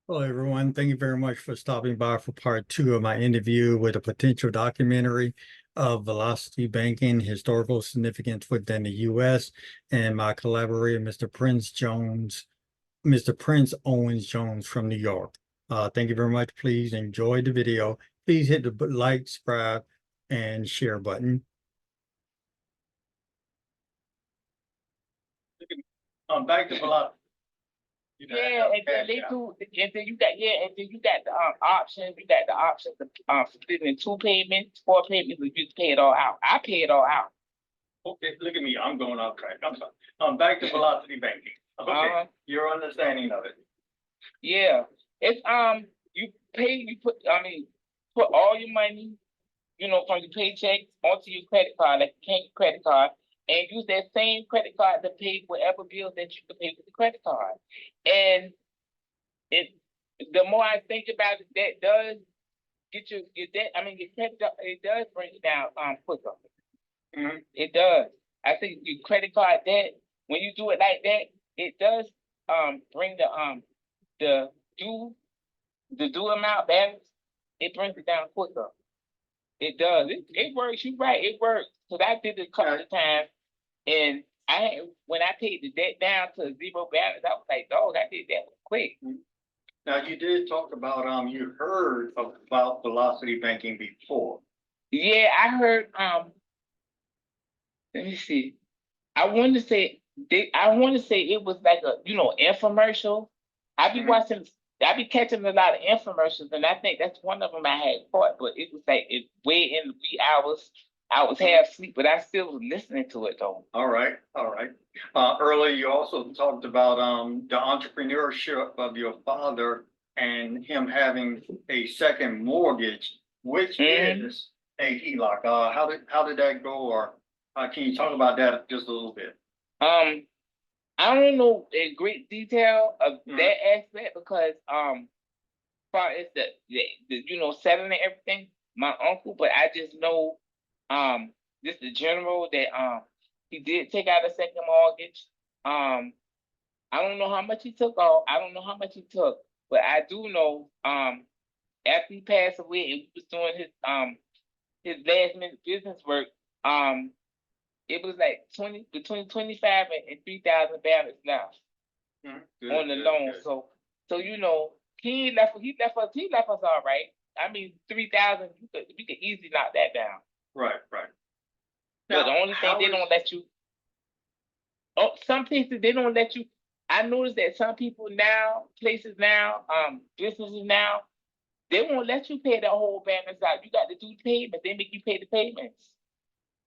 Hello, everyone. Thank you very much for stopping by for part two of my interview with a potential documentary of velocity banking, historical significance within the U.S., and my collaborator, Mr. Prince Owens Jones from New York. Thank you very much. Please enjoy the video. Please hit the like, subscribe, and share button. Back to velocity. Yeah, and then they do, and then you got the option. You got the option to split it in two payments, four payments, or you just pay it all out. I pay it all out. Okay, look at me. I'm going off track. I'm sorry. Back to velocity banking. Okay, your understanding of it. Yeah, it's put all your money, from your paycheck onto your credit card, like you can't credit card, and use that same credit card to pay whatever bills that you can pay with the credit card. And it, the more I think about it, that does get your debt. I mean, your credit. It does bring it down quicker. Mm-hmm. It does. I think your credit card debt, when you do it like that, it does bring the due amount balance. It brings it down quicker. It does. It works. You're right. It works. Because I did it a couple of times, and when I paid the debt down to zero balance, I was like, dog, I did that quick. Now you did talk about you heard about velocity banking before. Yeah, I heard let me see. I want to say it was like a infomercial. I be watching. I be catching a lot of infomercials, and I think that's one of them I had caught. But it was like way in the wee hours. I was half asleep, but I still was listening to it though. All right, all right. Earlier, you also talked about the entrepreneurship of your father and him having a second mortgage, which is a HELOC. How did that go, or can you talk about that just a little bit? I don't know in great detail of that aspect because far as the selling and everything, my uncle, but I just know just the general that he did take out a second mortgage. I don't know how much he took off. I don't know how much he took, but I do know after he passed away and we was doing his last minute business work, it was like between 25 and 3,000 balance now on the loan. Good. So he left us all right. I mean 3,000 we could easily knock that down. Right. But the only thing they don't let you. Oh, some places they don't let you. I noticed that some people now, places now, businesses now, they won't let you pay the whole balance out. You got to do payments. They make you pay the payments.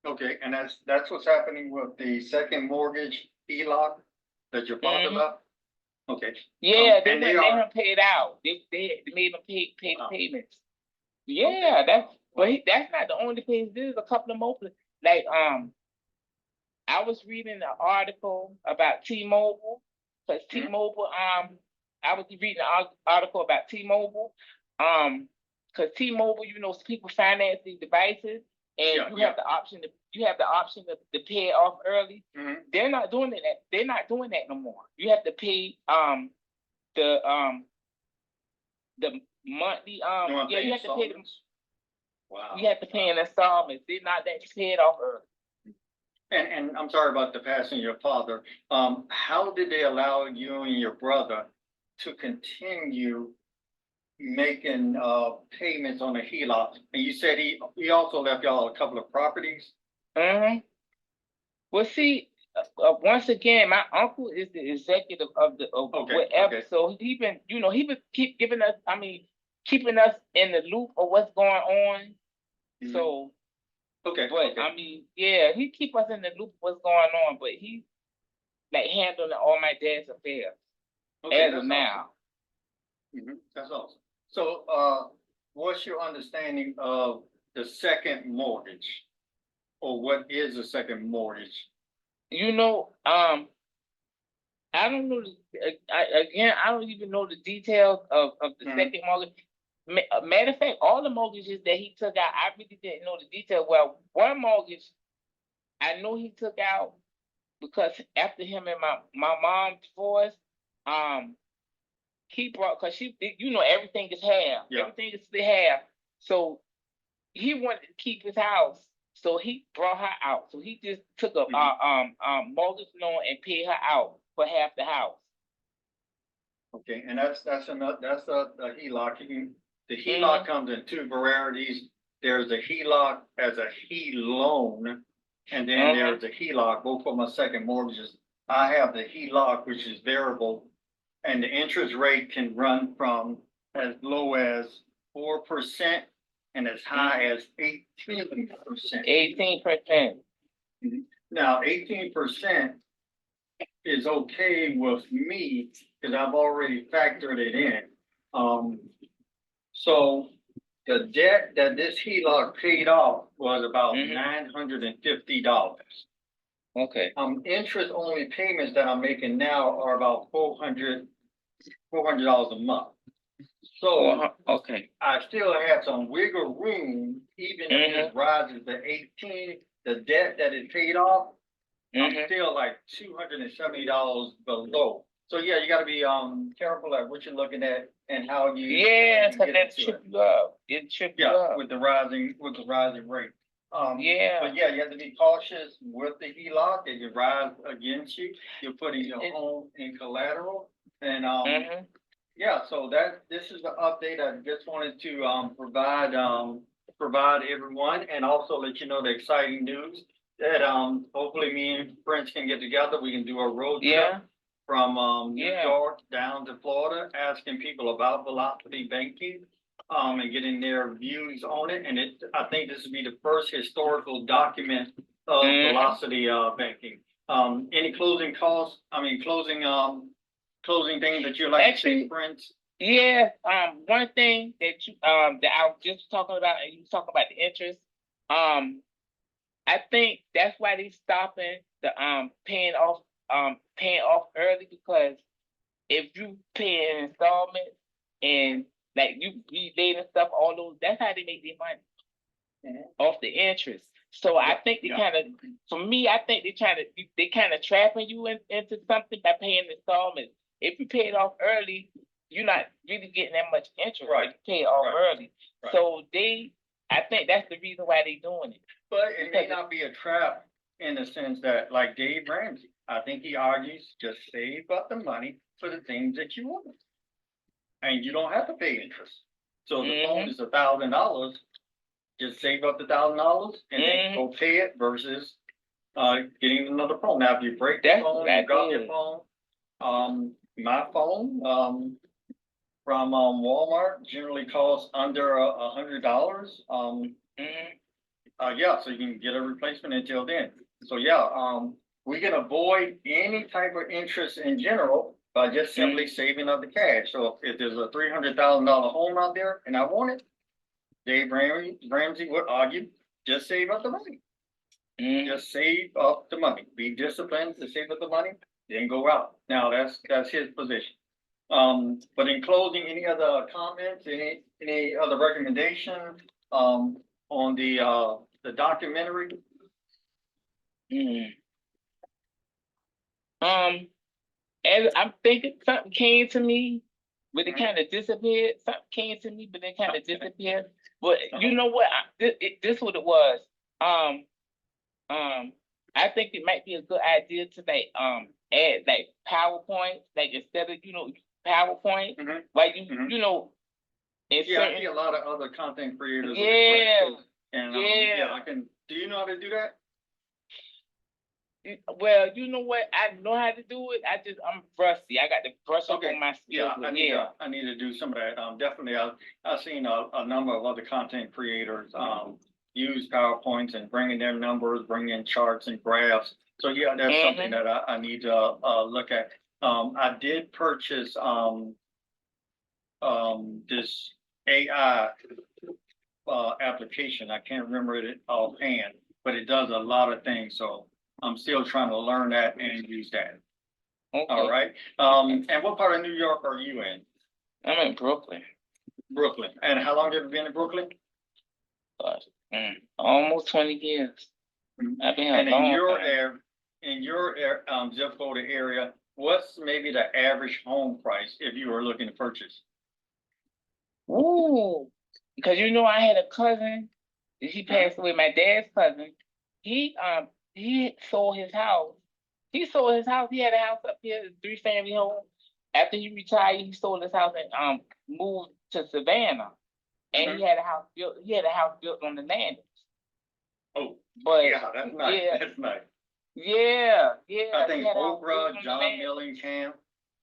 Okay, and that's what's happening with the second mortgage HELOC that your father left. Okay. Yeah, they wouldn't let him pay it out. They made him pay the payments. Yeah, okay. That's not the only place. There's a couple of more places. Like I was reading an article about T-Mobile, because T-Mobile I was reading an article about T-Mobile because T-Mobile, people finance these devices, and you have the option to pay it off early. They're not doing that. They're not doing that no more. You have to pay the monthly you have to pay them. Wow. You have to pay in installments. They're not that you pay it off early. And I'm sorry about the passing of your father. How did they allow you and your brother to continue making payments on the HELOC? And you said he also left y'all a couple of properties. Well, see, once again, my uncle is the executive of whatever. Okay. So he been keep giving us. I mean, keeping us in the loop of what's going on. So. Okay. But I mean, yeah, he keep us in the loop of what's going on, but he's like handling all my dad's affairs as of now. Awesome. That's awesome. So, what's your understanding of the second mortgage, or what is a second mortgage? I don't know. I don't even know the details of the second mortgage. Matter of fact, all the mortgages that he took out, I really didn't know the detail. Well, one mortgage, I know he took out because after him and my mom divorced, he brought, cause everything is half. Yeah. Everything is the half. So he wanted to keep his house. So he brought her out. So he just took a mortgage loan and paid her out for half the house. Okay, and that's a HELOC. The HELOC comes in two varieties. There's a HELOC as a HELoan, and then there's a HELOC, both of them are second mortgages. I have the HELOC, which is variable, and the interest rate can run from as low as 4% and as high as 18%. 18%. Now, 18% is okay with me because I've already factored it in. So the debt that this HELOC paid off was about $950. Okay. Interest only payments that I'm making now are about $400 a month. So okay, I still have some wiggle room, even if it rises to 18. The debt that is paid off, I'm still like $270 below. So yeah, you got to be careful at what you're looking at and how you because that trip you up. It trip you up. with the rising rate. But yeah, you have to be cautious with the HELOC. If it rise against you, you're putting your home in collateral. And so this is the update. I just wanted to provide everyone and also let you know the exciting news that hopefully me and friends can get together. We can do a road trip from New York down to Florida, asking people about velocity banking and getting their views on it. And I think this will be the first historical document of velocity banking. Any closing things that you'd like to say, friends? Yeah. One thing that that I was just talking about, and you talking about the interest. I think that's why they stopping the paying off early, because if you pay an installment and like you late and stuff, all those, that's how they make their money off the interest. So I think they kind of, for me, I think they kind of trapping you into something by paying installments. If you pay it off early, you're not really getting that much interest. Right. If you pay it off early. Right. So I think that's the reason why they're doing it. But it may not be a trap in the sense that, like Dave Ramsey, I think he argues, just save up the money for the things that you want. And you don't have to pay interest. So the phone is $1,000, just save up the $1,000 and then go pay it versus getting another phone. Now, if you break the phone, you drop your phone. My phone from Walmart generally costs under $100. So you can get a replacement until then. So we can avoid any type of interest in general by just simply saving up the cash. So if there's a $300,000 home out there and I want it, Dave Ramsey would argue, just save up the money. Just save up the money. Be disciplined to save up the money, then go out. Now that's his position. But in closing, any other comments, any other recommendations on the documentary? And I'm thinking something came to me, but it kind of disappeared. Something came to me, but it kind of disappeared. But you know what? This what it was. I think it might be a good idea to add like PowerPoint, like instead of PowerPoint, like I see a lot of other content creators. I can. Do you know how to do that? Well, you know what? I know how to do it. I'm rusty. I got to brush up on my skills. I need to do some of that. Definitely, I've seen a number of other content creators use PowerPoints and bringing their numbers, bringing in charts and graphs. So that's something that I need to look at. I did purchase this AI application. I can't remember it offhand, but it does a lot of things. So I'm still trying to learn that and use that. Okay. All right. And what part of New York are you in? I'm in Brooklyn. Brooklyn. And how long have you been in Brooklyn? Almost 20 years. I've been here in your zip code area, what's maybe the average home price if you were looking to purchase? Ooh, because you know I had a cousin. He passed away. My dad's cousin. He sold his house. He sold his house. He had a house up here, a 3-family home. After he retired, he sold his house and moved to Savannah. And he had a house built. He had a house built on the land. Oh, But yeah, that's nice. yeah, That's nice. yeah. I He think had a house built Oprah, on the John land. Mellencamp,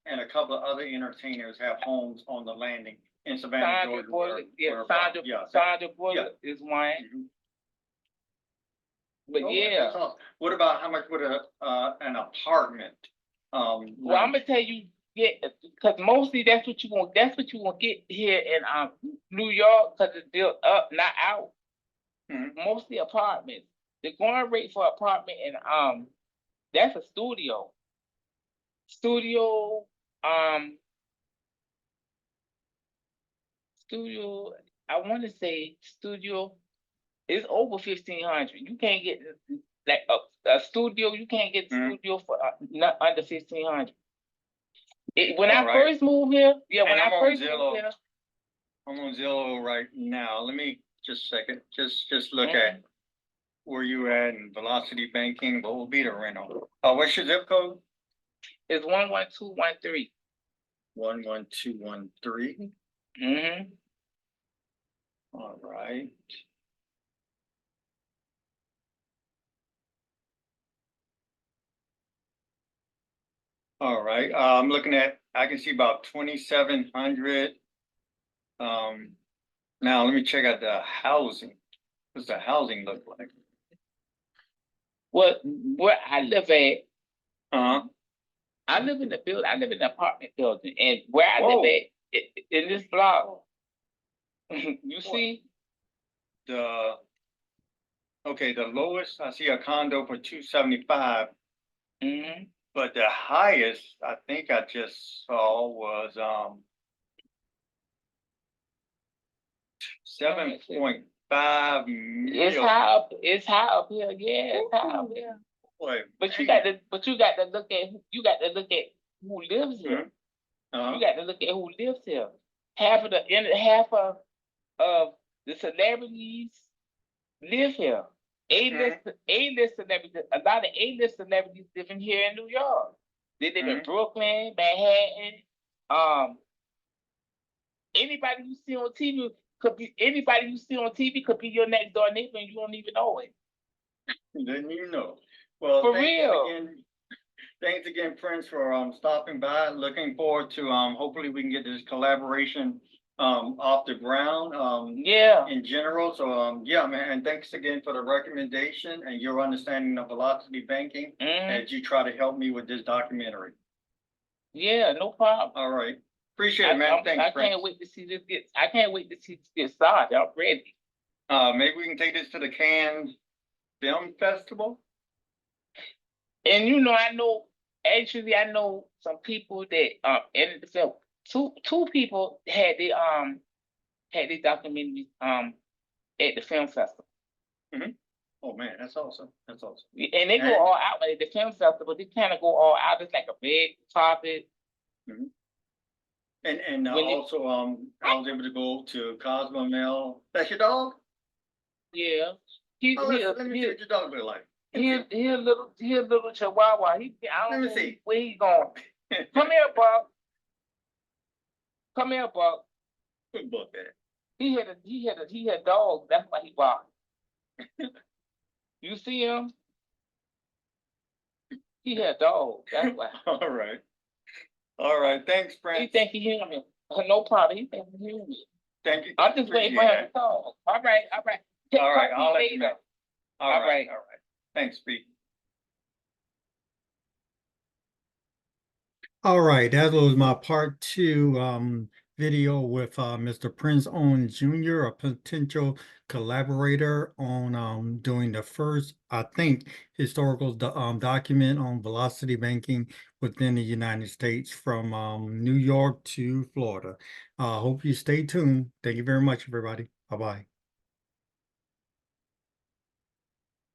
and a couple of other entertainers have homes on the landing in Savannah, Sandra Georgia. Bullock, where Sandra Bullock is one. Mhm. But Oh, yeah, that's awesome. What about how much would an apartment? well, I'm gonna tell you, yeah, because mostly that's what you want. That's what you want to get here in New York, because it's built up, not out. Mhm. Mostly apartments. The going rate for apartment and that's a studio. Studio, um, studio. I want to say studio is over 1,500. You can't get like a studio. You can't get a Mhm. studio for not under 1,500. When All I right. first moved here, yeah, when And I I'm on first Zillow. moved here, I'm on Zillow right now. Let me just a second. Just look Mhm. at where you at in Velocity Banking. What will be the rental? What's your zip code? It's 11213. 11213. Mm-hmm. All right. All right. I'm looking at. I can see about 2,700. Now let me check out the housing. What's the housing look like? Where I live at, Uh-huh. I live in the building. I live in an apartment building, and where I Whoa. live at in this block, you see, The okay, the lowest I see a condo for 275, mm-hmm. but the highest I think I just saw was 7.5 It's million. high up. It's high up here. Yeah, it's high up here. Boy, But you man. got to. But you got to look at. You got to look at who lives here. Uh-huh. You got to look at who lives here. Half of the celebrities live here. A-list celebrities. A lot of A-list celebrities living here in New York. They live in Brooklyn, Manhattan. Anybody you see on TV could be anybody you see on TV could be your next door neighbor, and you don't even know it. Then you know. Well, For real. Thanks again, Prince, for stopping by. Looking forward to hopefully we can get this collaboration off the ground Yeah. in general. So yeah, man, and thanks again for the recommendation and your understanding of velocity banking as you try to help me with this documentary. Yeah, no problem. All right. Appreciate it, man. Thanks, I Prince. can't wait to see this get started. I'm ready. Maybe we can take this to the Cannes Film Festival. And you know, I know some people that in the film. Two people had the documentaries at the film festival. Oh man, that's awesome. That's awesome. And they go all out at the film festival. They kind of go all out. It's like a big topic. And also I was able to go to Cosmo Mel. That's your dog? Yeah. Let me see what your dog look like. He a little chihuahua. I Let don't me know see. where he going. Come here, Buck. Come here, Buck. Good book there. He had dogs. That's why he barked. You see him? He had dogs. That's why. All right. All right. Thanks, Prince. He think he hear me. No problem. He think he hear me. Thank you. I'm just waiting for him to talk. All right. All right. I'll let you know. All right. Thanks, Pete. All right, that was my part 2 video with Mr. Prince Owen Jr., a potential collaborator on doing the first, I think, historical document on velocity banking within the United States from New York to Florida. Hope you stay tuned. Thank you very much, everybody. Bye-bye.